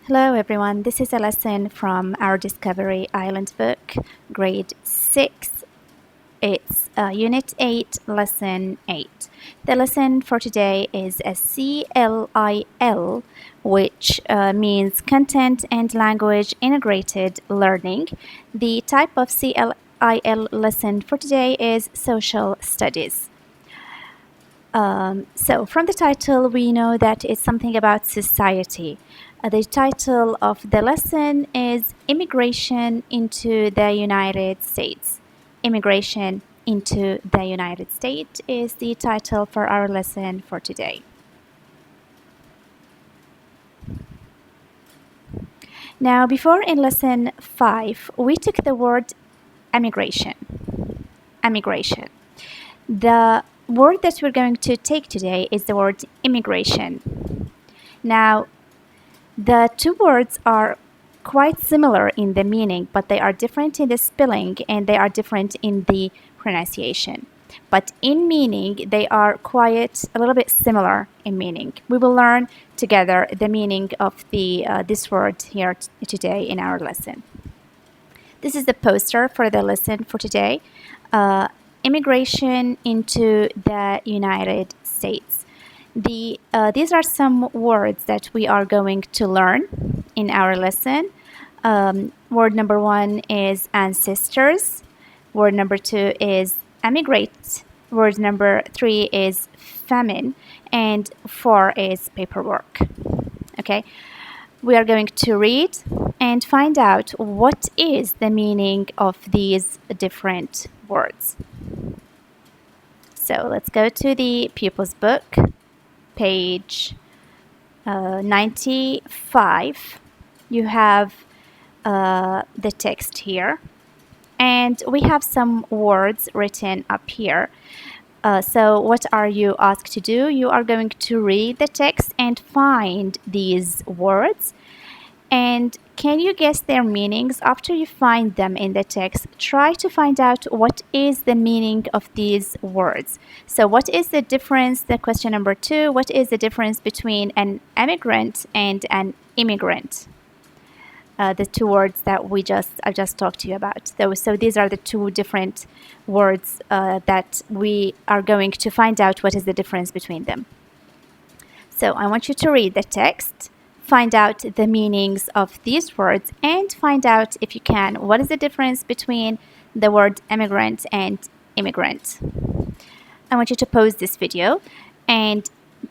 Hello everyone, this is a lesson from our Discovery Island book, grade 6. It's Unit 8, Lesson 8. The lesson for today is a CLIL, which means Content and Language Integrated Learning. The type of CLIL lesson for today is Social Studies. So from the title, we know that it's something about society. The title of the lesson is Immigration into the United States. Immigration into the United States is the title for our lesson for today. Now, before in lesson 5, we took the word immigration. Immigration. The word that we're going to take today is the word immigration. Now, the two words are quite similar in the meaning, but they are different in the spelling and they are different in the pronunciation. But in meaning, they are quite a little bit similar in meaning. We will learn together the meaning of this word here today in our lesson. This is the poster for the lesson for today. Immigration into the United States. These are some words that we are going to learn in our lesson. Word number 1 is ancestors. Word number 2 is emigrate. Word number 3 is famine. And 4 is paperwork. Okay. We are going to read and find out what is the meaning of these different words. So let's go to the pupil's book, page 95. You have the text here, and we have some words written up here. So what are you asked to do? You are going to read the text and find these words. And can you guess their meanings? After you find them in the text, try to find out what is the meaning of these words. So what is the difference, the question number 2, what is the difference between an immigrant and an immigrant? The two words that I just talked to you about. So these are the two different words that we are going to find out what is the difference between them. So I want you to read the text, find out the meanings of these words, and find out, if you can, what is the difference between the word immigrant and immigrant. I want you to pause this video and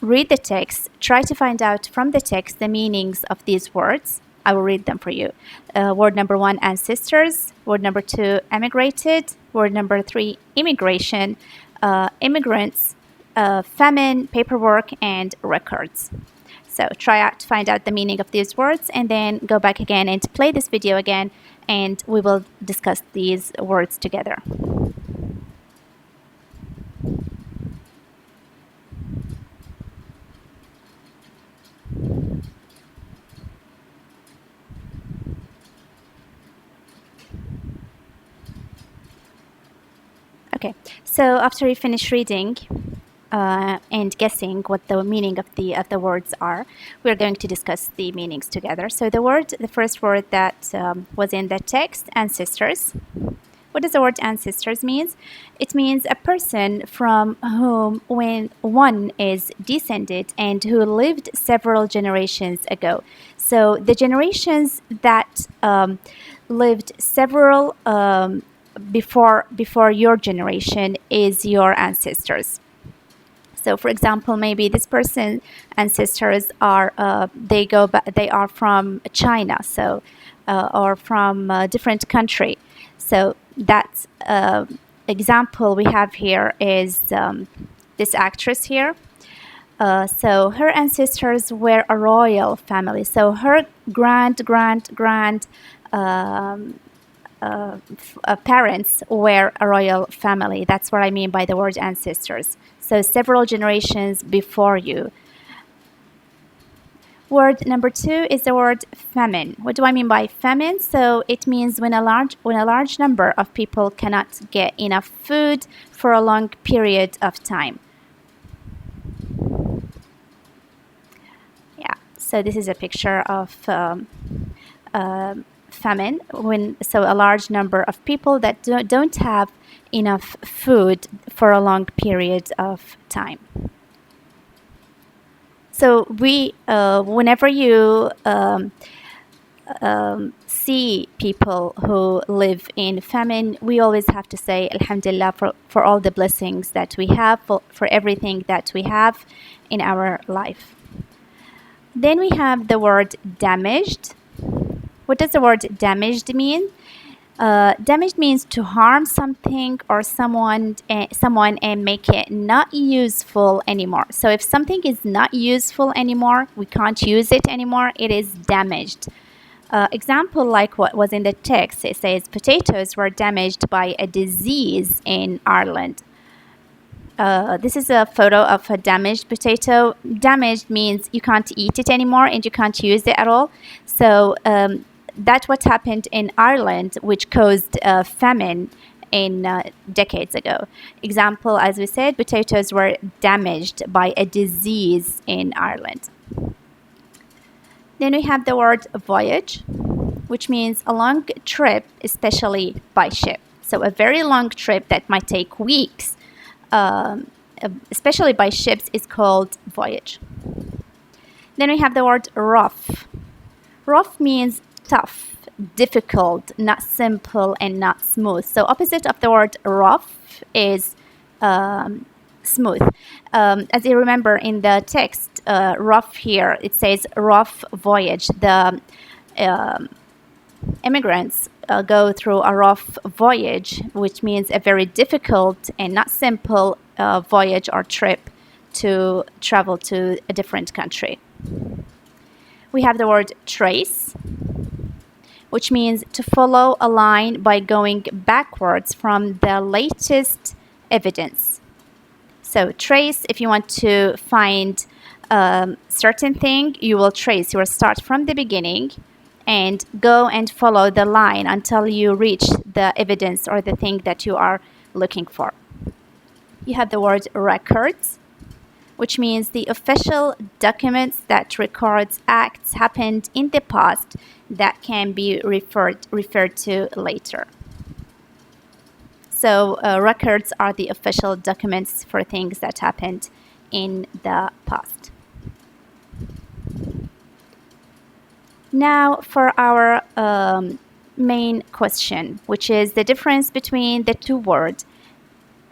read the text. Try to find out from the text the meanings of these words. I will read them for you. Word number 1, ancestors. Word number 2, emigrated. Word number 3, immigration, immigrants, famine, paperwork, and records. So try out to find out the meaning of these words and then go back again and play this video again, and we will discuss these words together. Okay, so after you finish reading and guessing what the meaning of the words are, we're going to discuss the meanings together. So the first word that was in the text, ancestors. What does the word ancestors means? It means a person from whom when one is descended and who lived several generations ago. So the generations that lived several before your generation is your ancestors. So, for example, maybe this person's ancestors are they are from China, so or from a different country. So that example we have here is this actress here. So her ancestors were a royal family. So her parents were a royal family. That's what I mean by the word ancestors. So several generations before you. Word number 2 is the word famine. What do I mean by famine? So it means when a large number of people cannot get enough food for a long period of time. So this is a picture of famine, so a large number of people that don't have enough food for a long period of time. So whenever you see people who live in famine, we always have to say Alhamdulillah for all the blessings that we have, for everything that we have in our life. Then we have the word damaged. What does the word damaged mean? Damaged means to harm something or someone and make it not useful anymore. So if something is not useful anymore, we can't use it anymore, it is damaged. Example like what was in the text, it says potatoes were damaged by a disease in Ireland. This is a photo of a damaged potato. Damaged means you can't eat it anymore and you can't use it at all. So that's what happened in Ireland, which caused a famine in decades ago. Example, as we said, potatoes were damaged by a disease in Ireland. Then we have the word voyage, which means a long trip, especially by ship. So a very long trip that might take weeks, especially by ships, is called voyage. Then we have the word rough. Rough means tough, difficult, not simple, and not smooth. So opposite of the word rough is smooth. As you remember in the text, rough here, it says rough voyage. The immigrants go through a rough voyage, which means a very difficult and not simple voyage or trip to travel to a different country. We have the word trace, which means to follow a line by going backwards from the latest evidence. So trace, if you want to find certain thing, you will trace. You will start from the beginning and go and follow the line until you reach the evidence or the thing that you are looking for. You have the word records, which means the official documents that records acts happened in the past that can be referred to later. So records are the official documents for things that happened in the past. Now for our main question, which is the difference between the two words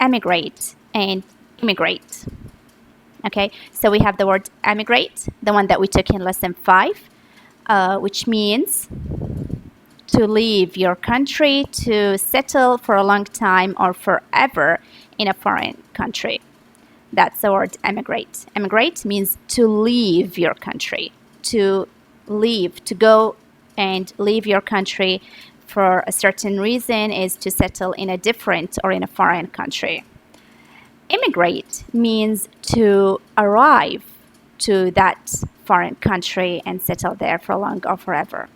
emigrate and immigrate. Okay, so we have the word emigrate, the one that we took in lesson 5, which means to leave your country to settle for a long time or forever in a foreign country. That's the word emigrate. Emigrate means to leave your country, to leave, to go and leave your country for a certain reason is to settle in a different or in a foreign country. Immigrate means to arrive to that foreign country and settle there for long or forever.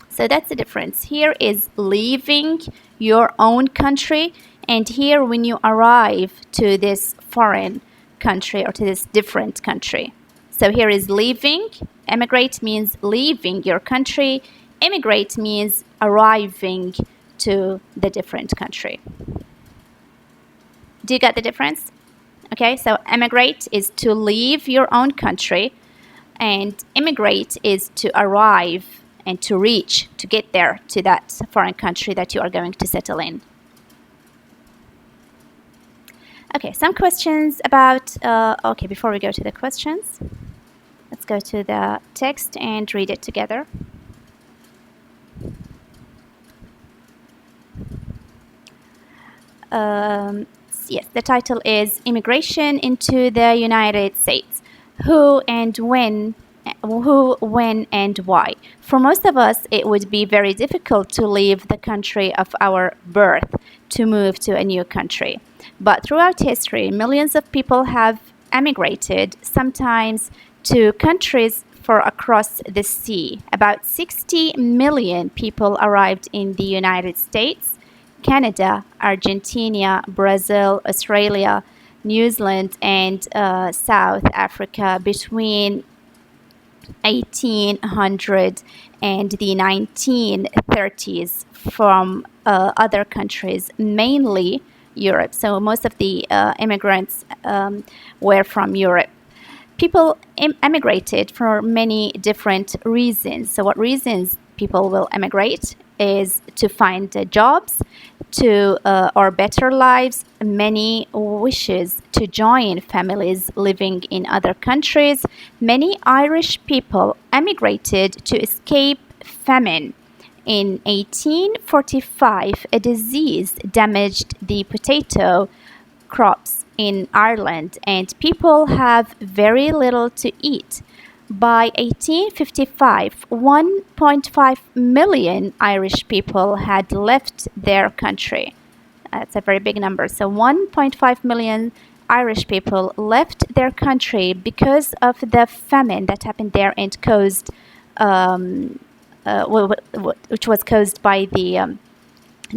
So that's the difference. Here is leaving your own country, and here when you arrive to this foreign country or to this different country. So here is leaving. Emigrate means leaving your country. Immigrate means arriving to the different country. Do you get the difference? Okay, so emigrate is to leave your own country, and immigrate is to arrive and to reach, to get there to that foreign country that you are going to settle in. Okay, some questions about, okay, before we go to the questions, let's go to the text and read it together. Yes, the title is Immigration into the United States. Who, when, and why? For most of us, it would be very difficult to leave the country of our birth to move to a new country. But throughout history, millions of people have emigrated, sometimes to countries far across the sea. About 60 million people arrived in the United States, Canada, Argentina, Brazil, Australia, New Zealand, and South Africa between 1800 and the 1930s from other countries, mainly Europe. So most of the immigrants were from Europe. People emigrated for many different reasons. So what reasons people will emigrate is to find jobs, to or better lives. Many wishes to join families living in other countries. Many Irish people emigrated to escape famine. In 1845, a disease damaged the potato crops in Ireland, and people have very little to eat. By 1855, 1.5 million Irish people had left their country. That's a very big number. So 1.5 million Irish people left their country because of the famine that happened there and caused, which was caused by the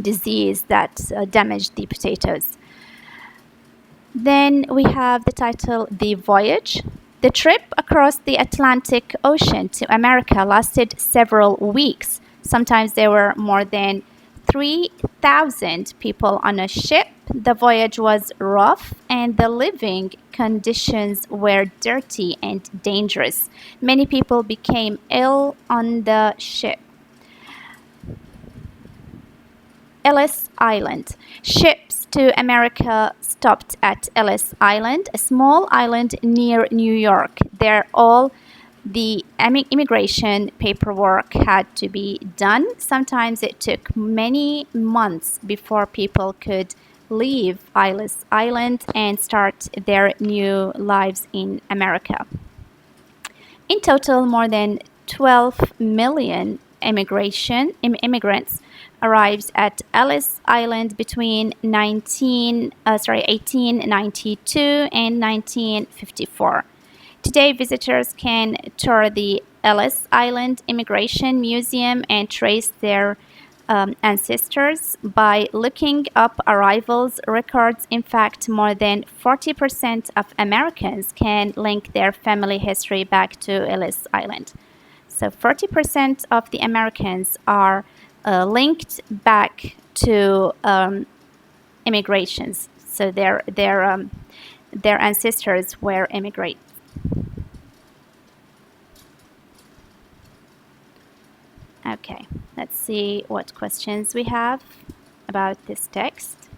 disease that damaged the potatoes. Then we have the title The Voyage. The trip across the Atlantic Ocean to America lasted several weeks. Sometimes there were more than 3,000 people on a ship. The voyage was rough and the living conditions were dirty and dangerous. Many people became ill on the ship. Ellis Island. Ships to America stopped at Ellis Island, a small island near New York. There, all the immigration paperwork had to be done. Sometimes it took many months before people could leave Ellis Island and start their new lives in America. In total, more than 12 million immigrants arrived at Ellis Island between 1892 and 1954. Today, visitors can tour the Ellis Island Immigration Museum and trace their ancestors by looking up arrivals records. In fact, more than 40% of Americans can link their family history back to Ellis Island. So 40% of the Americans are linked back to immigrations. So their ancestors were immigrants. Okay, let's see what questions we have about this text.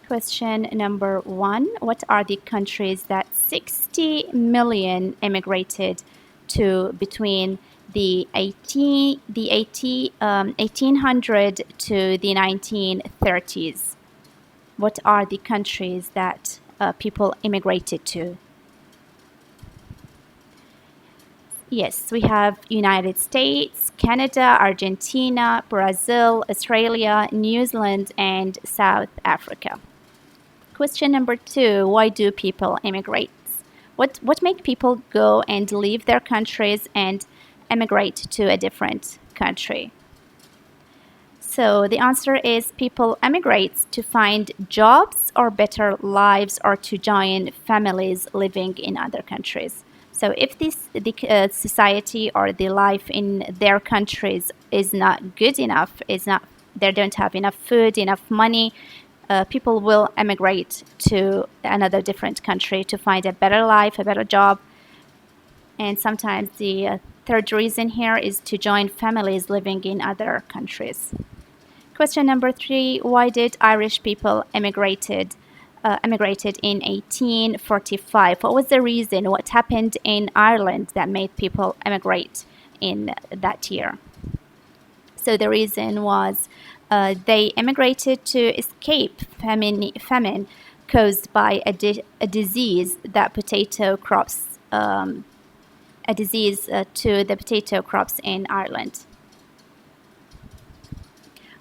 Question number 1. What are the countries that 60 million immigrated to between the 1800 to the 1930s? What are the countries that people immigrated to? Yes, we have United States, Canada, Argentina, Brazil, Australia, New Zealand, and South Africa. Question number 2, why do people immigrate? What make people go and leave their countries and emigrate to a different country? So the answer is people emigrate to find jobs or better lives or to join families living in other countries. So if the society or the life in their countries is not good enough, they don't have enough food, enough money, people will emigrate to another different country to find a better life, a better job. And sometimes the third reason here is to join families living in other countries. Question number 3, why did Irish people emigrated in 1845? What was the reason? What happened in Ireland that made people emigrate in that year? So the reason was they emigrated to escape famine caused by a disease that potato crops, to the potato crops in Ireland.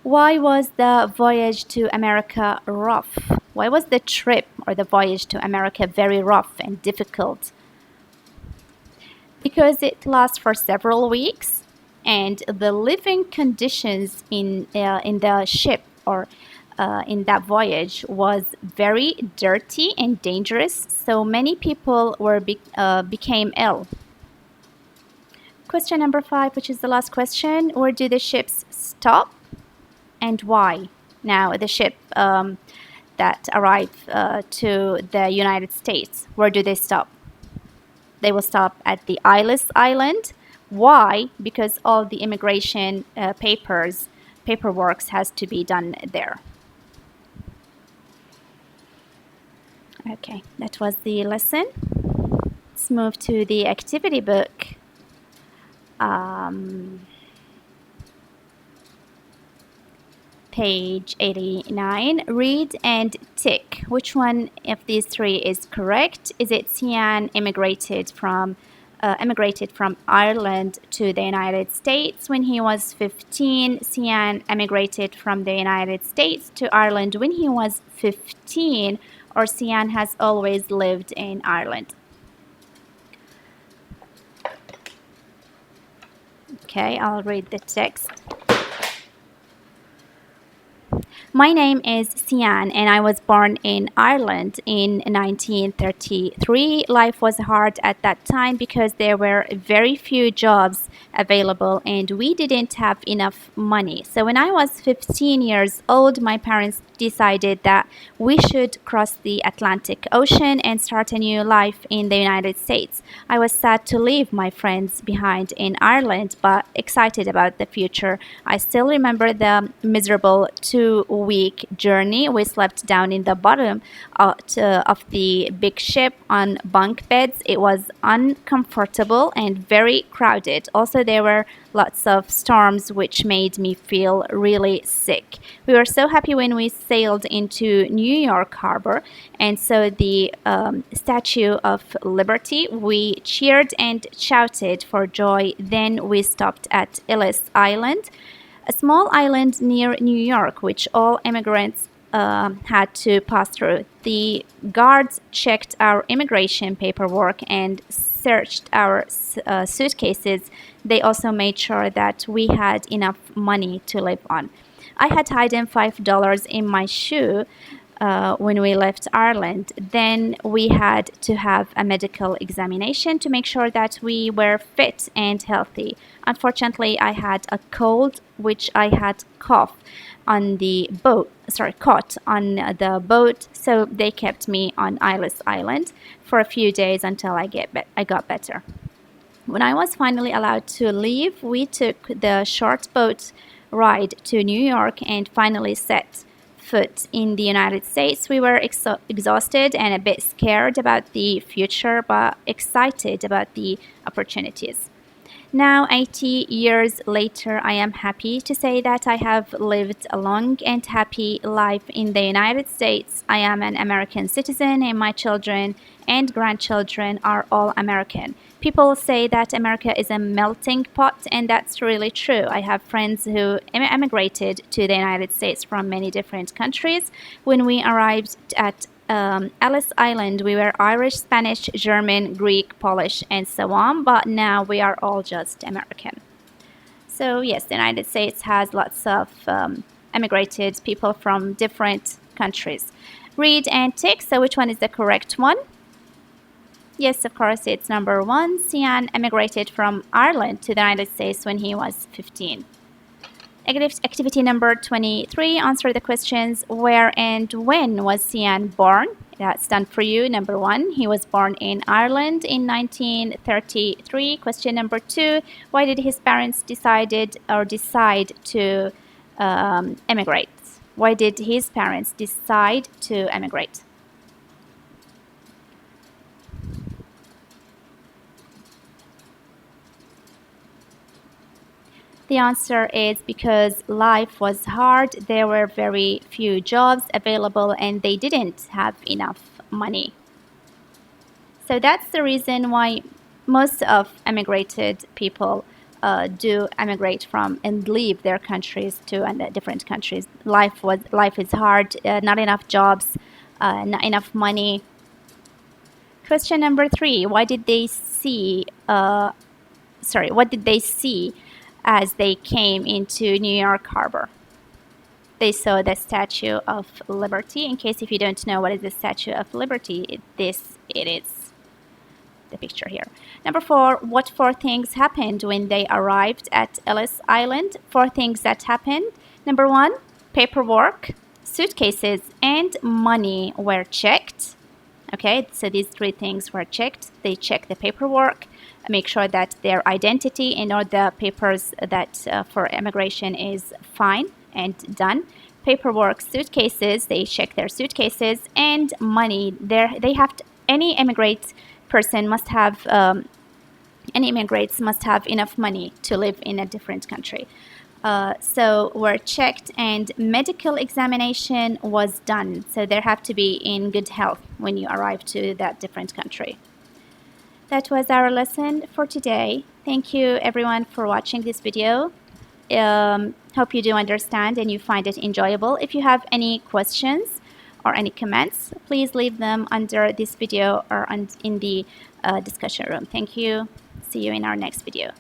Why was the voyage to America rough? Why was the trip or the voyage to America very rough and difficult? Because it lasts for several weeks, and the living conditions in the ship or in that voyage was very dirty and dangerous. So many people became ill. Question number 5, which is the last question. Where do the ships stop and why? Now, the ship that arrive to the United States, where do they stop? They will stop at the Ellis Island. Why? Because all the immigration paperwork has to be done there. Okay, that was the lesson. Let's move to the activity book. Page 89. Read and tick. Which one of these three is correct? Is it Sian immigrated from Ireland to the United States when he was 15? Sian emigrated from the United States to Ireland when he was 15, or Sian has always lived in Ireland? Okay, I'll read the text. My name is Sian and I was born in Ireland in 1933. Life was hard at that time because there were very few jobs available and we didn't have enough money. So when I was 15 years old, my parents decided that we should cross the Atlantic Ocean and start a new life in the United States. I was sad to leave my friends behind in Ireland, but excited about the future. I still remember the miserable 2-week journey. We slept down in the bottom of the big ship on bunk beds. It was uncomfortable and very crowded. Also, there were lots of storms which made me feel really sick. We were so happy when we sailed into New York Harbor and saw the Statue of Liberty. We cheered and shouted for joy. Then we stopped at Ellis Island, a small island near New York, which all immigrants had to pass through. The guards checked our immigration paperwork and searched our suitcases. They also made sure that we had enough money to live on. I had hidden $5 in my shoe when we left Ireland. Then we had to have a medical examination to make sure that we were fit and healthy. Unfortunately, I had a cold, which I had caught on the boat, so they kept me on Ellis Island for a few days until I got better. When I was finally allowed to leave, we took the short boat ride to New York and finally set foot in the United States. We were exhausted and a bit scared about the future, but excited about the opportunities. Now, 80 years later, I am happy to say that I have lived a long and happy life in the United States. I am an American citizen, and my children and grandchildren are all American. People say that America is a melting pot, and that's really true. I have friends who emigrated to the United States from many different countries. When we arrived at Ellis Island, we were Irish, Spanish, German, Greek, Polish, and so on, but now we are all just American. So yes, the United States has lots of emigrated people from different countries. Read and tick. So which one is the correct one? Yes, of course, it's number 1. Sian emigrated from Ireland to the United States when he was 15. Activity number 23. Answer the questions. Where and when was Sian born? That's done for you. Number 1. He was born in Ireland in 1933. Question number 2. Why did his parents decide to emigrate? Why did his parents decide to emigrate? The answer is because life was hard, there were very few jobs available, and they didn't have enough money. So that's the reason why most of emigrated people do emigrate from and leave their countries to different countries. Life is hard, not enough jobs, not enough money. Question number 3: what did they see as they came into New York Harbor? They saw the Statue of Liberty. In case if you don't know what is the Statue of Liberty, it is. the picture here. Number 4, what 4 things happened when they arrived at Ellis Island? 4 things that happened. Number 1, paperwork, suitcases, and money were checked. Okay, so these 3 things were checked. They check the paperwork, make sure that their identity and all the papers that for immigration is fine and done. Paperwork, suitcases, they check their suitcases, and money. They have to, any immigrant person must have any immigrants must have enough money to live in a different country. So were checked, and medical examination was done. So they have to be in good health when you arrive to that different country. That was our lesson for today. Thank you everyone for watching this video. Hope you do understand and you find it enjoyable. If you have any questions or any comments, please leave them under this video or in the discussion room. Thank you. See you in our next video.